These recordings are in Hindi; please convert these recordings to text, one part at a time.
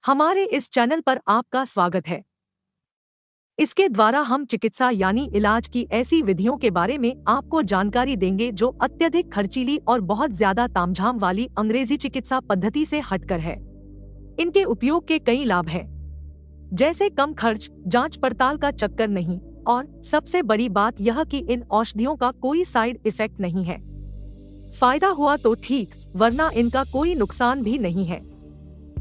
हमारे इस चैनल पर आपका स्वागत है। इसके द्वारा हम चिकित्सा यानी इलाज की ऐसी विधियों के बारे में आपको जानकारी देंगे जो अत्यधिक खर्चीली और बहुत ज्यादा तामझाम वाली अंग्रेजी चिकित्सा पद्धति से हटकर है। इनके उपयोग के कई लाभ हैं, जैसे कम खर्च, जांच पड़ताल का चक्कर नहीं और सबसे बड़ी बात यह कि इन औषधियों का कोई साइड इफेक्ट नहीं है। फायदा हुआ तो ठीक, वरना इनका कोई नुकसान भी नहीं है।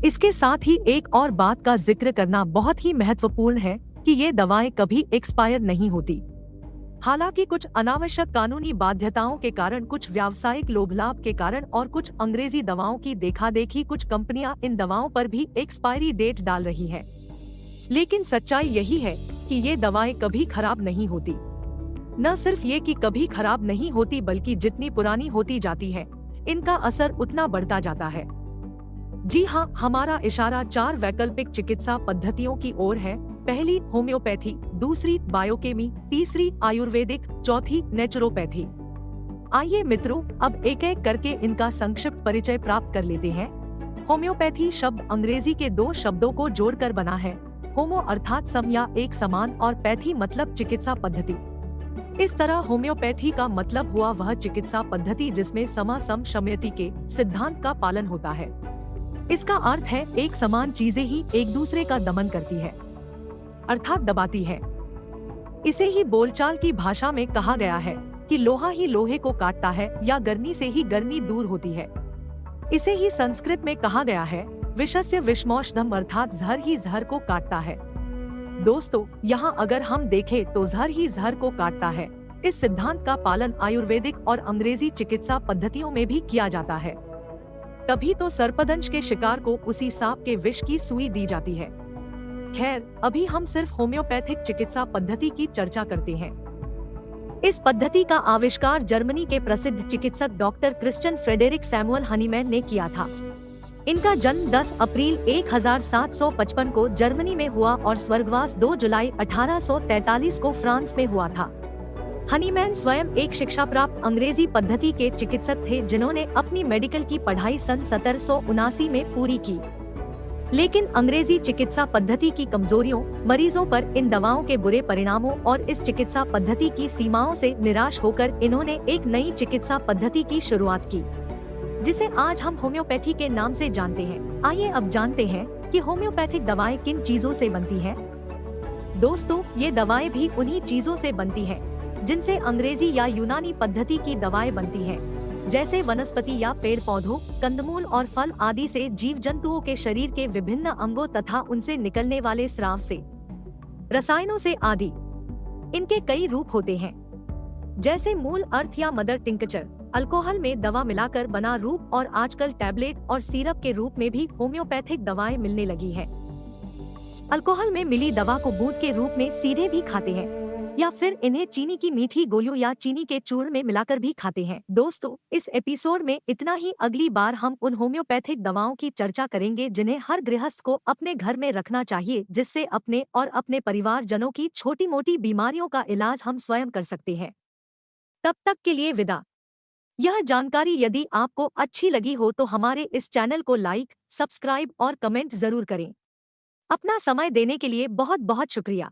इसके साथ ही एक और बात का जिक्र करना बहुत ही महत्वपूर्ण है कि ये दवाएं कभी एक्सपायर नहीं होती। हालांकि कुछ अनावश्यक कानूनी बाध्यताओं के कारण, कुछ व्यावसायिक लोभ लाभ के कारण और कुछ अंग्रेजी दवाओं की देखा-देखी कुछ कंपनियां इन दवाओं पर भी एक्सपायरी डेट डाल रही हैं। लेकिन सच्चाई यही है कि ये दवाएं कभी खराब नहीं होती। न सिर्फ ये कि कभी खराब नहीं होती, बल्कि जितनी पुरानी होती जाती है, इनका असर उतना बढ़ता जाता है। जी हाँ, हमारा इशारा 4 वैकल्पिक चिकित्सा पद्धतियों की ओर है। पहली होम्योपैथी, दूसरी बायोकेमी, तीसरी आयुर्वेदिक, चौथी नेचुरोपैथी। आइए मित्रों, अब एक एक करके इनका संक्षिप्त परिचय प्राप्त कर लेते हैं। होम्योपैथी शब्द अंग्रेजी के 2 शब्दों को जोड़कर बना है। होमो अर्थात सम या एक समान और पैथी मतलब चिकित्सा पद्धति। इस तरह होम्योपैथी का मतलब हुआ वह चिकित्सा पद्धति जिसमें समा सम शम्यति के सिद्धांत का पालन होता है। इसका अर्थ है एक समान चीजें ही एक दूसरे का दमन करती है, अर्थात दबाती है। इसे ही बोलचाल की भाषा में कहा गया है कि लोहा ही लोहे को काटता है या गर्मी से ही गर्मी दूर होती है। इसे ही संस्कृत में कहा गया है विषस्य विषमौषधम, अर्थात जहर ही जहर को काटता है। दोस्तों, यहाँ अगर हम देखें तो जहर ही जहर को काटता है। इस सिद्धांत का पालन आयुर्वेदिक और अंग्रेजी चिकित्सा पद्धतियों में भी किया जाता है। तभी तो सर्पदंश के शिकार को उसी सांप के विष की सुई दी जाती है। खैर, अभी हम सिर्फ होम्योपैथिक चिकित्सा पद्धति की चर्चा करते हैं। इस पद्धति का आविष्कार जर्मनी के प्रसिद्ध चिकित्सक doctor Christian Frederick Samuel Hahnemann ने किया था। इनका जन्म 10 अप्रैल 1755 को जर्मनी में हुआ और स्वर्गवास 2 जुलाई 1843 को फ्रांस में हुआ था। हनीमैन स्वयं एक शिक्षा प्राप्त अंग्रेजी पद्धति के चिकित्सक थे जिन्होंने अपनी मेडिकल की पढ़ाई सन 1779 में पूरी की। लेकिन अंग्रेजी चिकित्सा पद्धति की कमजोरियों, मरीजों पर इन दवाओं के बुरे परिणामों और इस चिकित्सा पद्धति की सीमाओं से निराश होकर इन्होंने एक नई चिकित्सा पद्धति की शुरुआत की, जिसे आज हम होम्योपैथी के नाम से जानते हैं। आइए अब जानते हैं कि होम्योपैथिक दवाएं किन चीजों से बनती हैं। दोस्तों, ये दवाएं भी उन्हीं चीजों से बनती हैं जिनसे अंग्रेजी या यूनानी पद्धति की दवाएं बनती हैं, जैसे वनस्पति या पेड़ पौधों, कंदमूल और फल आदि से, जीव जंतुओं के शरीर के विभिन्न अंगों तथा उनसे निकलने वाले स्राव से, रसायनों से आदि। इनके कई रूप होते हैं, जैसे मूल अर्थ या मदर टिंकचर, अल्कोहल में दवा मिलाकर बना रूप और आजकल टैबलेट और सिरप के रूप में भी होम्योपैथिक दवाएं मिलने लगी हैं। अल्कोहल में मिली दवा को बूंद के रूप में सीधे भी खाते हैं या फिर इन्हें चीनी की मीठी गोलियों या चीनी के चूर्ण में मिलाकर भी खाते हैं। दोस्तों, इस एपिसोड में इतना ही। अगली बार हम उन होम्योपैथिक दवाओं की चर्चा करेंगे जिन्हें हर गृहस्थ को अपने घर में रखना चाहिए, जिससे अपने और अपने परिवार जनों की छोटी मोटी बीमारियों का इलाज हम स्वयं कर सकते हैं। तब तक के लिए विदा। यह जानकारी यदि आपको अच्छी लगी हो तो हमारे इस चैनल को लाइक, सब्सक्राइब और कमेंट जरूर करें। अपना समय देने के लिए बहुत बहुत शुक्रिया।